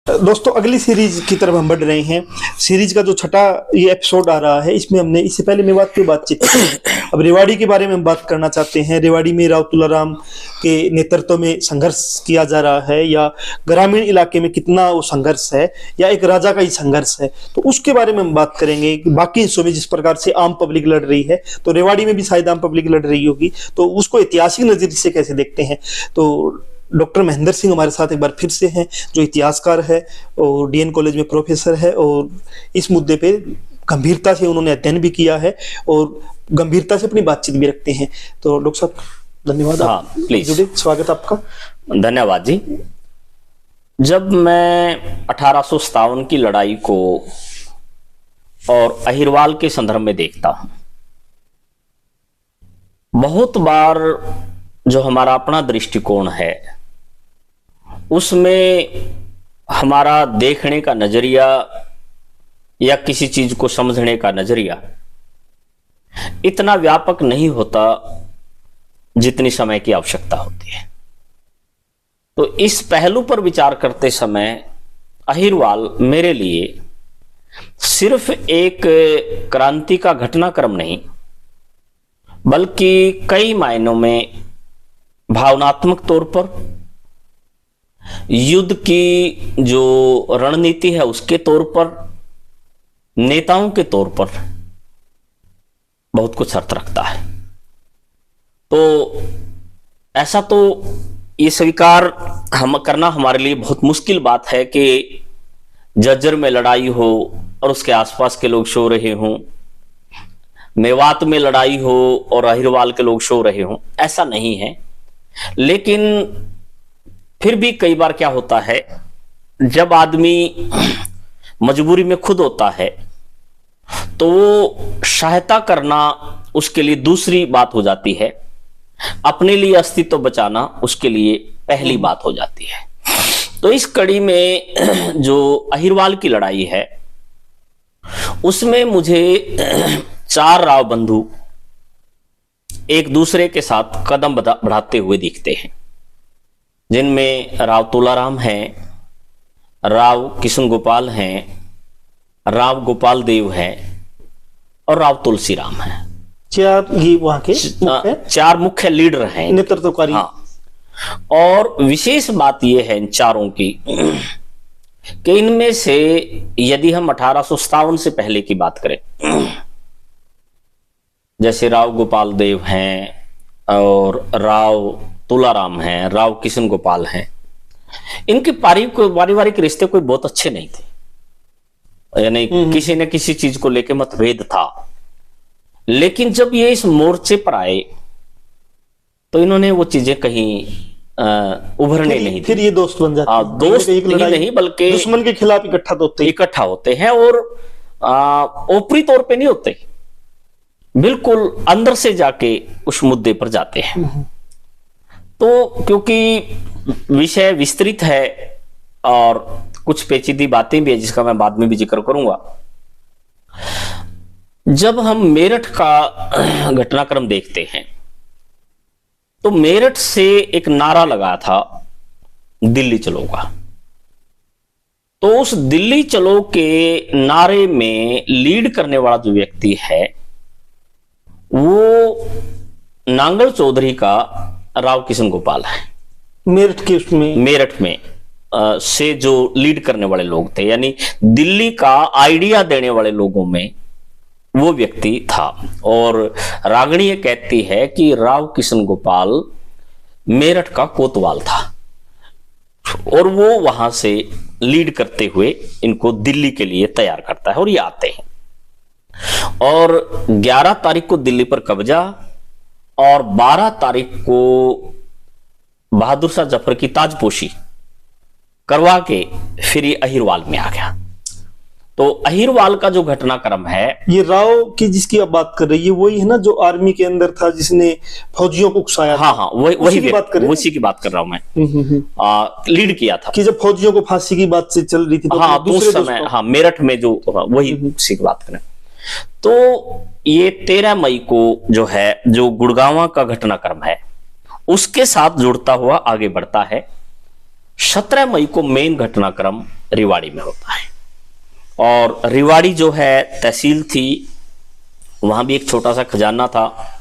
दोस्तों, अगली सीरीज की तरफ हम बढ़ रहे हैं। सीरीज का जो छठा ये एपिसोड आ रहा है, इसमें हमने इससे पहले मेवात की बातचीत की। अब रेवाड़ी के बारे में हम बात करना चाहते हैं। रेवाड़ी में राव तुलाराम के नेतृत्व में संघर्ष किया जा रहा है, या ग्रामीण इलाके में कितना वो संघर्ष है, या एक राजा का ही संघर्ष है, तो उसके बारे में हम बात करेंगे। बाकी हिस्सों में जिस प्रकार से आम पब्लिक लड़ रही है, तो रेवाड़ी में भी शायद आम पब्लिक लड़ रही होगी, तो उसको ऐतिहासिक नजरिए से कैसे देखते हैं। तो डॉक्टर महेंद्र सिंह हमारे साथ एक बार फिर से हैं, जो इतिहासकार है और डीएन कॉलेज में प्रोफेसर है, और इस मुद्दे पे गंभीरता से उन्होंने अध्ययन भी किया है और गंभीरता से अपनी बातचीत भी रखते हैं। तो डॉक्टर साहब धन्यवाद। हाँ, प्लीज। स्वागत आपका। धन्यवाद जी। जब मैं 1857 की लड़ाई को और अहिरवाल के संदर्भ में देखता हूं, बहुत बार जो हमारा अपना दृष्टिकोण है उसमें हमारा देखने का नजरिया या किसी चीज को समझने का नजरिया इतना व्यापक नहीं होता जितनी समय की आवश्यकता होती है। तो इस पहलू पर विचार करते समय अहिरवाल मेरे लिए सिर्फ एक क्रांति का घटनाक्रम नहीं, बल्कि कई मायनों में भावनात्मक तौर पर, युद्ध की जो रणनीति है उसके तौर पर, नेताओं के तौर पर बहुत कुछ अर्थ रखता है। तो ऐसा तो ये स्वीकार हम करना हमारे लिए बहुत मुश्किल बात है कि जज्जर में लड़ाई हो और उसके आसपास के लोग सो रहे हों, मेवात में लड़ाई हो और अहिरवाल के लोग सो रहे हों, ऐसा नहीं है। लेकिन फिर भी कई बार क्या होता है, जब आदमी मजबूरी में खुद होता है तो वो सहायता करना उसके लिए दूसरी बात हो जाती है, अपने लिए अस्तित्व बचाना उसके लिए पहली बात हो जाती है। तो इस कड़ी में जो अहिरवाल की लड़ाई है उसमें मुझे 4 राव बंधु एक दूसरे के साथ कदम बढ़ाते हुए दिखते हैं, जिनमें राव तुलाराम हैं, राव किशन गोपाल हैं, राव गोपाल देव हैं और राव तुलसीराम हैं। 4 ये वहां के 4 मुख्य लीडर हैं, नेतृत्वकारी। हाँ। और विशेष बात यह है इन चारों की कि इनमें से यदि हम 1857 से पहले की बात करें, जैसे राव गोपाल देव हैं और राव तुलाराम हैं, राव किशन गोपाल हैं, इनके पारिवारिक रिश्ते कोई बहुत अच्छे नहीं थे, यानी किसी न किसी चीज को लेकर मतभेद था। लेकिन जब ये इस मोर्चे पर आए तो इन्होंने वो चीजें कहीं उभरने नहीं दी। फिर ये दोस्त बन जाते हैं। दोस्त ही नहीं बल्कि दुश्मन के खिलाफ इकट्ठा होते हैं और ऊपरी तौर पे नहीं होते, बिल्कुल अंदर से जाके उस मुद्दे पर जाते हैं। तो क्योंकि विषय विस्तृत है और कुछ पेचीदी बातें भी है जिसका मैं बाद में भी जिक्र करूंगा, जब हम मेरठ का घटनाक्रम देखते हैं तो मेरठ से एक नारा लगा था, दिल्ली चलो का। तो उस दिल्ली चलो के नारे में लीड करने वाला जो व्यक्ति है वो नांगल चौधरी का राव किशन गोपाल है। मेरठ में से जो लीड करने वाले लोग थे, यानी दिल्ली का आइडिया देने वाले लोगों में वो व्यक्ति था। और रागणी ये कहती है कि राव किशन गोपाल मेरठ का कोतवाल था और वो वहां से लीड करते हुए इनको दिल्ली के लिए तैयार करता है और ये आते हैं। और 11 तारीख को दिल्ली पर कब्जा और 12 तारीख को बहादुर शाह जफर की ताजपोशी करवा के फिर ये अहिरवाल में आ गया। तो अहिरवाल का जो घटनाक्रम है, ये राव की जिसकी आप बात कर रही है वही है ना, जो आर्मी के अंदर था, जिसने फौजियों को उकसाया था। हाँ, वही की बात कर रहा हूं मैं। लीड किया था कि जब फौजियों को फांसी की बात से चल रही थी, तो हाँ, उस समय हाँ मेरठ में जो वही उसी की बात करें। तो ये 13 मई को जो है, जो गुड़गांव का घटनाक्रम है, उसके साथ जुड़ता हुआ आगे बढ़ता है। 17 मई को मेन घटनाक्रम रेवाड़ी में होता है। और रेवाड़ी जो है तहसील थी, वहां भी एक छोटा सा खजाना था।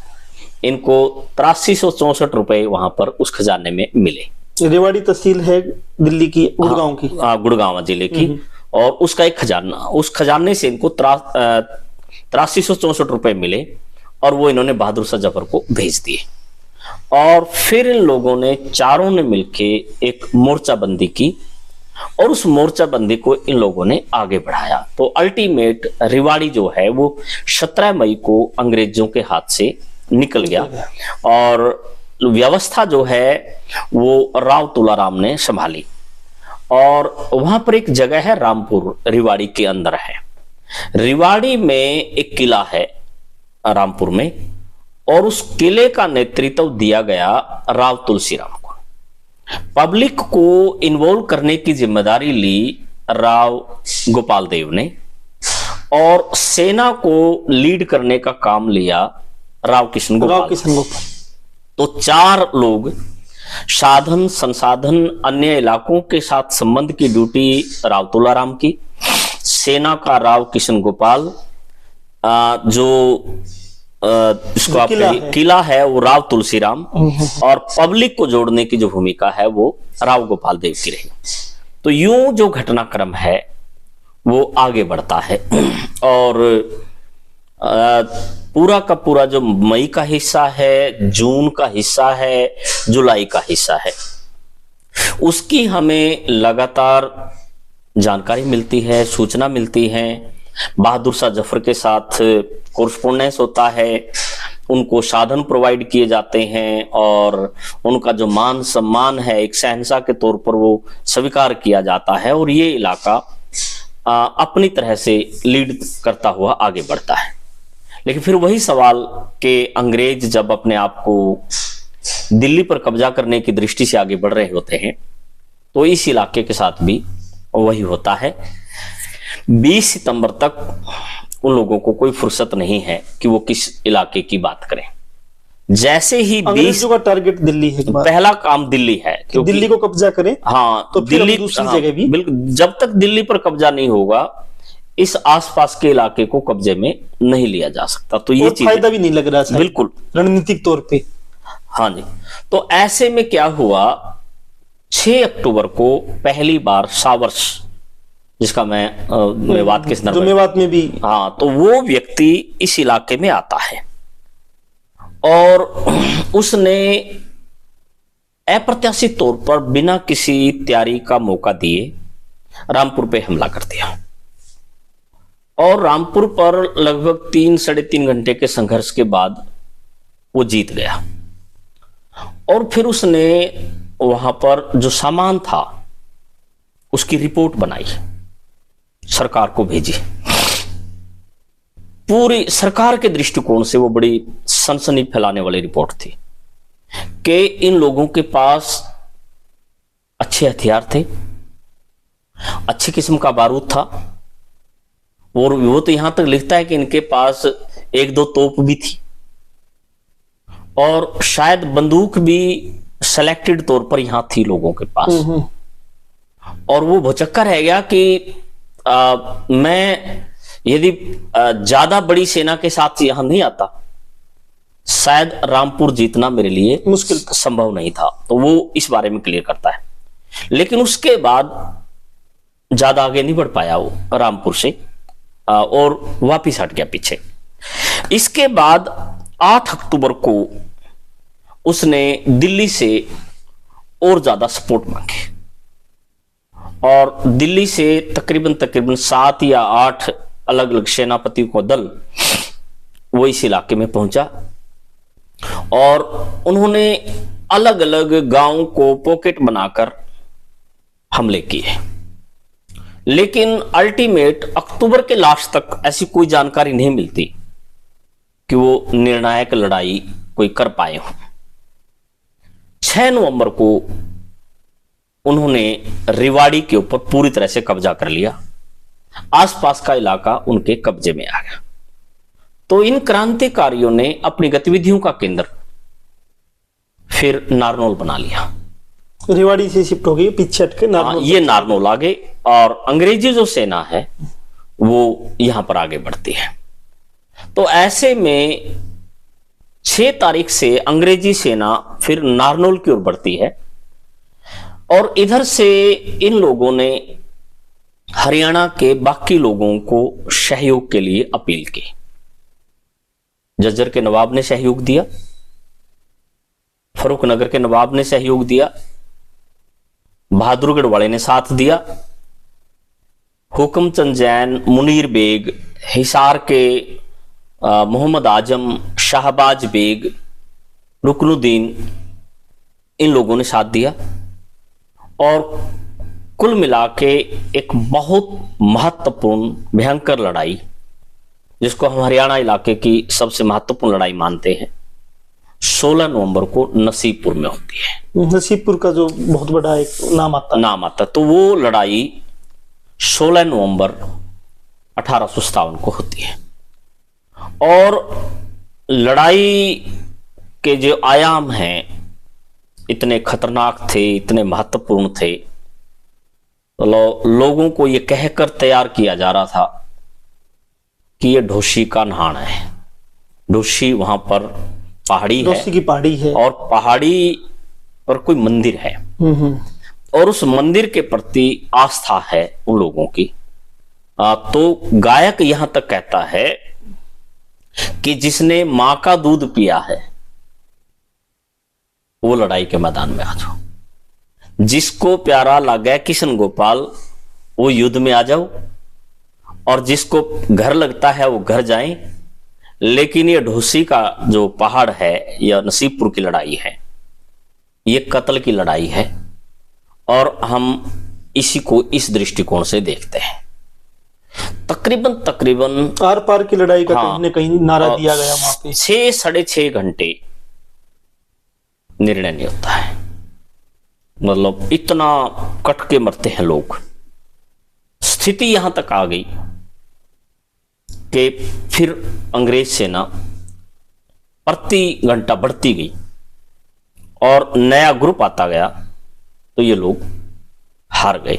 इनको 8364 रुपए वहां पर उस खजाने में मिले। रेवाड़ी तहसील है दिल्ली की, गुड़गांव की। गुड़गांव जिले की। और उसका एक खजाना, उस खजाने से इनको 8364 रुपए मिले और वो इन्होंने बहादुर शाह जफर को भेज दिए। और फिर इन लोगों ने चारों ने मिलके एक मोर्चाबंदी की और उस मोर्चाबंदी को इन लोगों ने आगे बढ़ाया। तो अल्टीमेट रेवाड़ी जो है वो 17 मई को अंग्रेजों के हाथ से निकल गया और व्यवस्था जो है वो राव तुलाराम ने संभाली। और वहां पर एक जगह है रामपुर, रेवाड़ी के अंदर है। रेवाड़ी में एक किला है रामपुर में, और उस किले का नेतृत्व दिया गया राव तुलसीराम को। पब्लिक को इन्वॉल्व करने की जिम्मेदारी ली राव गोपाल देव ने, और सेना को लीड करने का काम लिया राव किशन गोपाल। तो 4 लोग साधन संसाधन अन्य इलाकों के साथ संबंध की ड्यूटी राव तुलाराम की, सेना का राव किशन गोपाल, जो इसको किला है वो राव तुलसीराम, और पब्लिक को जोड़ने की जो भूमिका है वो राव गोपाल देव की रही। तो यूं जो घटनाक्रम है वो आगे बढ़ता है। और पूरा का पूरा जो मई का हिस्सा है, जून का हिस्सा है, जुलाई का हिस्सा है, उसकी हमें लगातार जानकारी मिलती है, सूचना मिलती है। बहादुर शाह जफर के साथ कोरस्पोंडेंस होता है, उनको साधन प्रोवाइड किए जाते हैं और उनका जो मान सम्मान है एक शहंशाह के तौर पर वो स्वीकार किया जाता है। और ये इलाका अपनी तरह से लीड करता हुआ आगे बढ़ता है। लेकिन फिर वही सवाल कि अंग्रेज जब अपने आप को दिल्ली पर कब्जा करने की दृष्टि से आगे बढ़ रहे होते हैं तो इस इलाके के साथ भी वही होता है। 20 सितंबर तक उन लोगों को कोई फुर्सत नहीं है कि वो किस इलाके की बात करें। जैसे ही 20 का टारगेट दिल्ली है, पहला काम दिल्ली है क्योंकि दिल्ली को कब्जा करें। हाँ, तो दिल्ली दूसरी जगह भी बिल्कुल, जब तक दिल्ली पर कब्जा नहीं होगा इस आसपास के इलाके को कब्जे में नहीं लिया जा सकता। तो ये चीज फायदा भी नहीं लग रहा है बिल्कुल रणनीतिक तौर पे। हाँ जी। तो ऐसे में क्या हुआ, 6 अक्टूबर को पहली बार सावर्स, जिसका मैं मेवात के संदर्भ मेवात में भी, हाँ, तो वो व्यक्ति इस इलाके में आता है और उसने अप्रत्याशित तौर पर बिना किसी तैयारी का मौका दिए रामपुर पे हमला कर दिया। और रामपुर पर लगभग 3 साढ़े 3 घंटे के संघर्ष के बाद वो जीत गया। और फिर उसने वहां पर जो सामान था उसकी रिपोर्ट बनाई, सरकार को भेजी। पूरी सरकार के दृष्टिकोण से वो बड़ी सनसनी फैलाने वाली रिपोर्ट थी कि इन लोगों के पास अच्छे हथियार थे, अच्छी किस्म का बारूद था, और वो तो यहां तक लिखता है कि इनके पास 1-2 तोप भी थी और शायद बंदूक भी सेलेक्टेड तौर पर यहां थी लोगों के पास। और वो भौचक्का रह गया कि मैं यदि ज्यादा बड़ी सेना के साथ यहां नहीं आता, शायद रामपुर जीतना मेरे लिए मुश्किल संभव नहीं था। तो वो इस बारे में क्लियर करता है। लेकिन उसके बाद ज्यादा आगे नहीं बढ़ पाया वो रामपुर से और वापिस हट गया पीछे। इसके बाद 8 अक्टूबर को उसने दिल्ली से और ज्यादा सपोर्ट मांगे और दिल्ली से तकरीबन 7 या 8 अलग अलग सेनापतियों का दल वो इस इलाके में पहुंचा और उन्होंने अलग अलग गांवों को पॉकेट बनाकर हमले किए। लेकिन अल्टीमेट अक्टूबर के लास्ट तक ऐसी कोई जानकारी नहीं मिलती कि वो निर्णायक लड़ाई कोई कर पाए हो। 6 नवंबर को उन्होंने रेवाड़ी के ऊपर पूरी तरह से कब्जा कर लिया, आसपास का इलाका उनके कब्जे में आ गया। तो इन क्रांतिकारियों ने अपनी गतिविधियों का केंद्र फिर नारनौल बना लिया। रेवाड़ी से शिफ्ट हो गई, पीछे हट के नारनौल। ये नारनौल आ गए और अंग्रेजी जो सेना है वो यहां पर आगे बढ़ती है। तो ऐसे में 6 तारीख से अंग्रेजी सेना फिर नारनौल की ओर बढ़ती है और इधर से इन लोगों ने हरियाणा के बाकी लोगों को सहयोग के लिए अपील की। झज्जर के नवाब ने सहयोग दिया, फरुखनगर के नवाब ने सहयोग दिया, बहादुरगढ़ वाले ने साथ दिया, हुक्मचंद जैन, मुनीर बेग, हिसार के मोहम्मद आजम, शाहबाज बेग, रुकनुद्दीन, इन लोगों ने साथ दिया और कुल मिला के एक बहुत महत्वपूर्ण भयंकर लड़ाई, जिसको हम हरियाणा इलाके की सबसे महत्वपूर्ण लड़ाई मानते हैं, 16 नवंबर को नसीबपुर में होती है। नसीबपुर का जो बहुत बड़ा एक नाम आता तो वो लड़ाई 16 नवंबर 1857 को होती है और लड़ाई के जो आयाम हैं इतने खतरनाक थे, इतने महत्वपूर्ण थे। तो लोगों को ये कहकर तैयार किया जा रहा था कि ये ढोशी का नहान है। ढोशी वहां पर पहाड़ी है, ढोशी की पहाड़ी है और पहाड़ी पर कोई मंदिर है और उस मंदिर के प्रति आस्था है उन लोगों की। तो गायक यहां तक कहता है कि जिसने मां का दूध पिया है वो लड़ाई के मैदान में आ जाओ, जिसको प्यारा लगे किशन गोपाल वो युद्ध में आ जाओ, और जिसको घर लगता है वो घर जाए। लेकिन ये ढोसी का जो पहाड़ है या नसीबपुर की लड़ाई है, ये कत्ल की लड़ाई है और हम इसी को इस दृष्टिकोण से देखते हैं। तकरीबन आर पार की लड़ाई का कहीं न कहीं नारा दिया गया वहां पे। 6-6.5 घंटे निर्णय नहीं होता है, मतलब इतना कट के मरते हैं लोग। स्थिति यहां तक आ गई कि फिर अंग्रेज सेना प्रति घंटा बढ़ती गई और नया ग्रुप आता गया, तो ये लोग हार गए।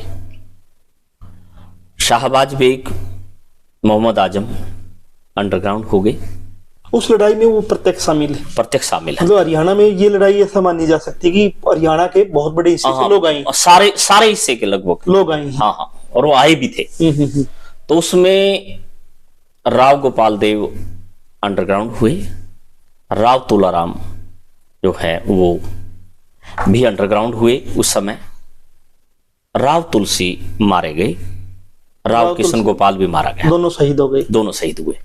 शाहबाज बेग, मोहम्मद आजम अंडरग्राउंड हो गए। उस लड़ाई में वो प्रत्यक्ष शामिल है। मतलब हरियाणा में ये लड़ाई ऐसा मानी जा सकती है कि हरियाणा के बहुत बड़े हिस्से से लोग आए, सारे हिस्से के लगभग लोग आए। हाँ, और वो आए भी थे। तो उसमें राव गोपाल देव अंडरग्राउंड हुए, राव तुलाराम जो है वो भी अंडरग्राउंड हुए। उस समय राव तुलसी मारे गए, राव किशन गोपाल भी मारा गया, दोनों शहीद हो गए, दोनों शहीद हुए।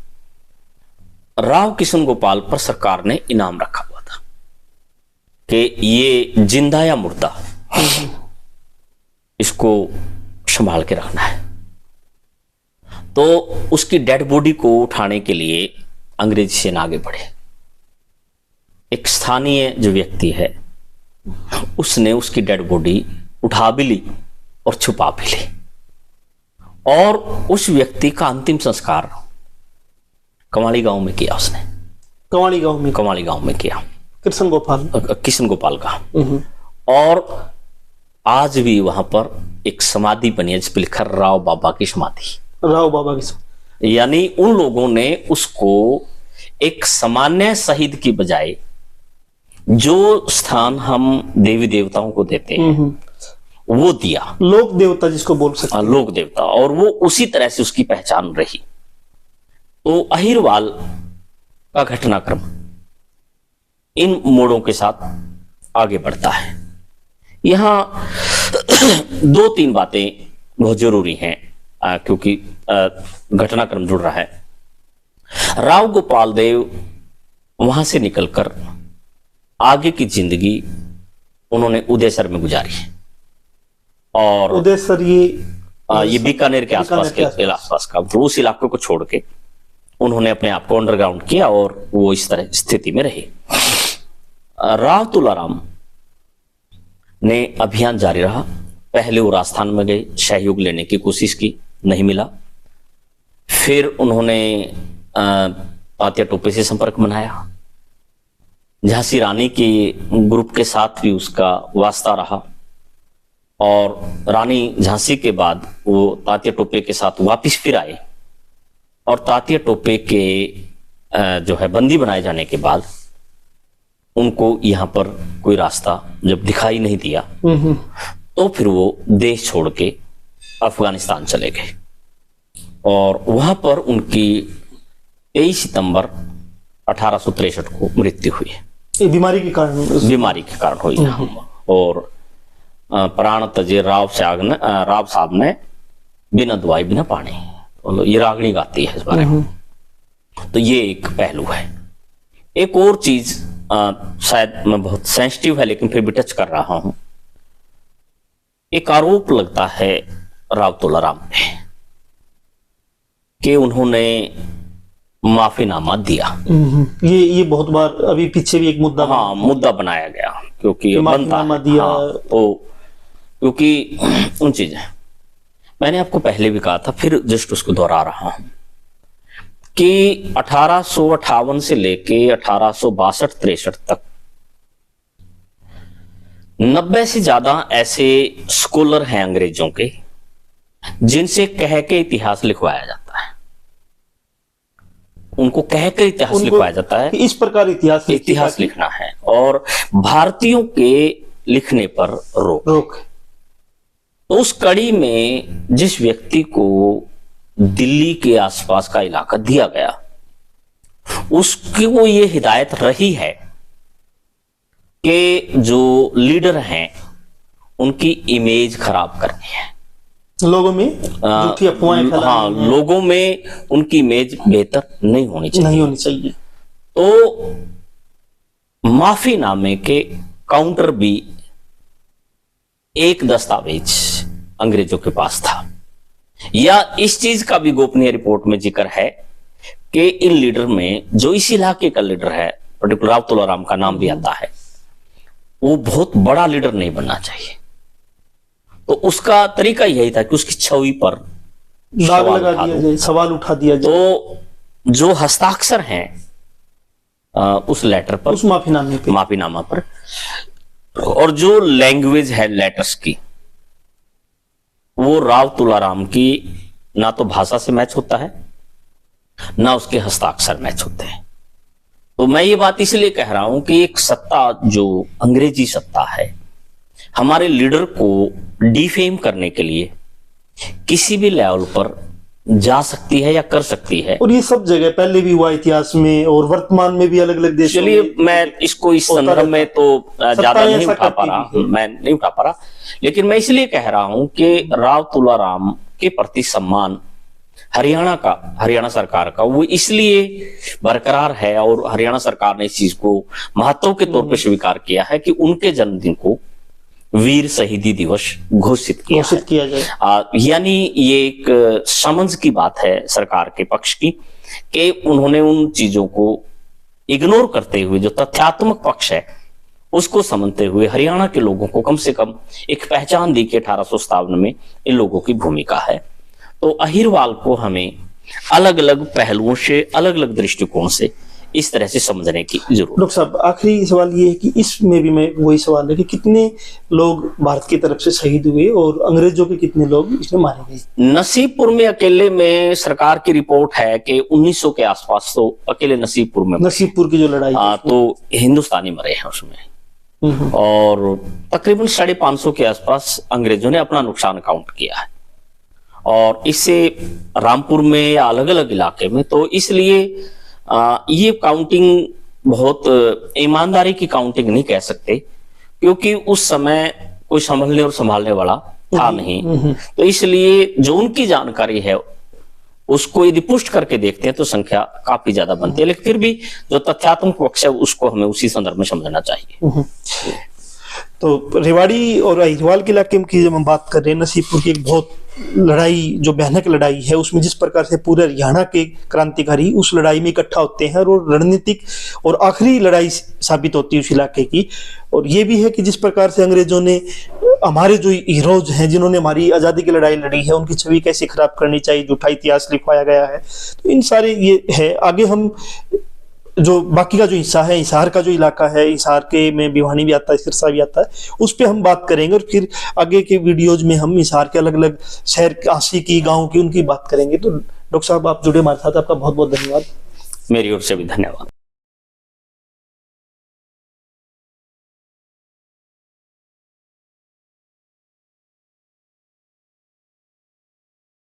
राव किशन गोपाल पर सरकार ने इनाम रखा हुआ था कि ये जिंदा या मुर्दा, इसको संभाल के रखना है। तो उसकी डेड बॉडी को उठाने के लिए अंग्रेजी सेना आगे बढ़े। एक स्थानीय जो व्यक्ति है उसने उसकी डेड बॉडी उठा भी ली और छुपा भी ली, और उस व्यक्ति का अंतिम संस्कार कवाली गांव में किया उसने। कवाली गांव में किया, किशन गोपाल का। और आज भी वहां पर एक समाधि बनी है जिस पर लिखा राव बाबा की समाधि। यानी उन लोगों ने उसको एक सामान्य शहीद की बजाय जो स्थान हम देवी देवताओं को देते हैं वो दिया, लोक देवता जिसको बोल सकते हैं, लोक देवता, और वो उसी तरह से उसकी पहचान रही। तो अहिरवाल का घटनाक्रम इन मोड़ों के साथ आगे बढ़ता है। यहां 2-3 बातें बहुत जरूरी हैं क्योंकि घटनाक्रम जुड़ रहा है। राव गोपाल देव वहां से निकलकर आगे की जिंदगी उन्होंने उदयसर में गुजारी, और उदयसर ये बीकानेर के आसपास का, तो उस इलाके को छोड़ के उन्होंने अपने आप को अंडरग्राउंड किया और वो इस तरह स्थिति में रहे। राव तुलाराम ने अभियान जारी रहा। पहले वो राजस्थान में गए, सहयोग लेने की कोशिश की, नहीं मिला। फिर उन्होंने तात्या टोपे से संपर्क बनाया। झांसी रानी के ग्रुप के साथ भी उसका वास्ता रहा, और रानी झांसी के बाद वो तात्या टोपे के साथ वापिस फिर आए, और तात्या टोपे के जो है बंदी बनाए जाने के बाद उनको यहाँ पर कोई रास्ता जब दिखाई नहीं दिया तो फिर वो देश छोड़ के अफगानिस्तान चले गए, और वहां पर उनकी 23 सितंबर 1863 को मृत्यु हुई। ये बीमारी के कारण हुई। और प्राण तजे राव साहब ने बिना दवाई बिना पानी, तो ये रागनी गाती है इस बारे में। तो ये एक पहलू है। एक और चीज शायद मैं बहुत सेंसिटिव है लेकिन फिर भी टच कर रहा हूं। एक आरोप लगता है राव तुलाराम पे कि उन्होंने माफीनामा दिया। ये बहुत बार अभी पीछे भी एक मुद्दा मुद्दा बनाया गया, क्योंकि माफीनामा दिया। तो क्योंकि उन चीजें मैंने आपको पहले भी कहा था, फिर जस्ट उसको दोहरा रहा हूं कि 1858 से लेके 1862-63 तक 90 से ज्यादा ऐसे स्कॉलर हैं अंग्रेजों के जिनसे कह के इतिहास लिखवाया जाता है। उनको कह कर इतिहास लिखवाया जाता है, इस प्रकार इतिहास लिखना है, और भारतीयों के लिखने पर रोक। तो उस कड़ी में जिस व्यक्ति को दिल्ली के आसपास का इलाका दिया गया, उसकी वो ये हिदायत रही है कि जो लीडर हैं उनकी इमेज खराब करनी है, लोगों में झूठी अफवाहें फैलानी है। लोगों में उनकी इमेज बेहतर नहीं होनी चाहिए। तो माफीनामे के काउंटर भी एक दस्तावेज अंग्रेजों के पास था, या इस चीज का भी गोपनीय रिपोर्ट में जिक्र है कि इन लीडर में जो इस इलाके का लीडर है, पर्टिकुलर राव तुलाराम का नाम भी आता है, वो बहुत बड़ा लीडर नहीं बनना चाहिए। तो उसका तरीका यही था कि उसकी छवि पर दाग लगा दिया जाए, सवाल उठा दिया जाए। तो जो हस्ताक्षर हैं उस लेटर पर, उस माफीनामा पर, और जो लैंग्वेज है लेटर्स की, वो राव तुलाराम की ना तो भाषा से मैच होता है, ना उसके हस्ताक्षर मैच होते हैं। तो मैं ये बात इसलिए कह रहा हूं कि एक सत्ता जो अंग्रेजी सत्ता है, हमारे लीडर को डिफेम करने के लिए किसी भी लेवल पर जा सकती है या कर सकती है। और ये सब जगह पहले भी हुआ इतिहास में, और वर्तमान में भी अलग अलग देशों में। चलिए, मैं इसको इस संदर्भ में तो ज्यादा नहीं उठा पा रहा, लेकिन मैं इसलिए कह रहा हूं कि राव तुलाराम के प्रति सम्मान हरियाणा सरकार का वो इसलिए बरकरार है, और हरियाणा सरकार ने इस चीज को महत्व के तौर पर स्वीकार किया है कि उनके जन्मदिन को वीर शहीदी दिवस घोषित किया जाए। यानी ये एक समझ की बात है सरकार के पक्ष की कि उन्होंने उन चीजों को इग्नोर करते हुए जो तथ्यात्मक पक्ष है उसको समझते हुए हरियाणा के लोगों को कम से कम एक पहचान दी कि 1857 में इन लोगों की भूमिका है। तो अहिरवाल को हमें अलग अलग पहलुओं से, अलग अलग दृष्टिकोण से इस तरह से समझने की जरूरत। डॉक्टर साहब, आखिरी सवाल ये है कि इसमें भी मैं वही सवाल है कि कितने लोग भारत की तरफ से शहीद हुए और अंग्रेजों के कितने लोग इसमें मारे गए? नसीबपुर में अकेले में सरकार की रिपोर्ट है कि 1900 के आसपास तो अकेले नसीबपुर की जो लड़ाई तो हिंदुस्तानी मरे हैं उसमें, और तकरीबन 550 के आसपास अंग्रेजों ने अपना नुकसान काउंट किया है। और इससे रामपुर में या अलग अलग इलाके में, तो इसलिए ये काउंटिंग बहुत ईमानदारी की काउंटिंग नहीं कह सकते, क्योंकि उस समय कोई संभलने और संभालने वाला था नहीं। तो इसलिए जो उनकी जानकारी है उसको यदि पुष्ट करके देखते हैं तो संख्या काफी ज्यादा बनती है, लेकिन फिर भी जो तथ्यात्मक पक्ष है उसको हमें उसी संदर्भ में समझना चाहिए। तो रेवाड़ी और अहिरवाल के इलाके की जब हम बात कर रहे हैं, नसीबपुर की एक बहुत लड़ाई जो भयानक लड़ाई है, उसमें जिस प्रकार से पूरे हरियाणा के क्रांतिकारी उस लड़ाई में इकट्ठा होते हैं और रणनीतिक और आखिरी लड़ाई साबित होती है उस इलाके की। और ये भी है कि जिस प्रकार से अंग्रेजों ने हमारे जो हीरोज हैं जिन्होंने हमारी आज़ादी की लड़ाई लड़ी है उनकी छवि कैसे खराब करनी चाहिए, झूठा इतिहास लिखवाया गया है। तो इन सारे ये है। आगे हम जो बाकी का जो हिस्सा है, हिसार का जो इलाका है, हिसार के में भिवानी भी आता है, सिरसा भी आता है, उस पे हम बात करेंगे। और फिर आगे के वीडियोज में हम हिसार के अलग अलग शहर, काशी की, गाँव की, उनकी बात करेंगे। तो डॉक्टर साहब, आप जुड़े हमारे साथ, आपका बहुत बहुत धन्यवाद। मेरी ओर से भी धन्यवाद।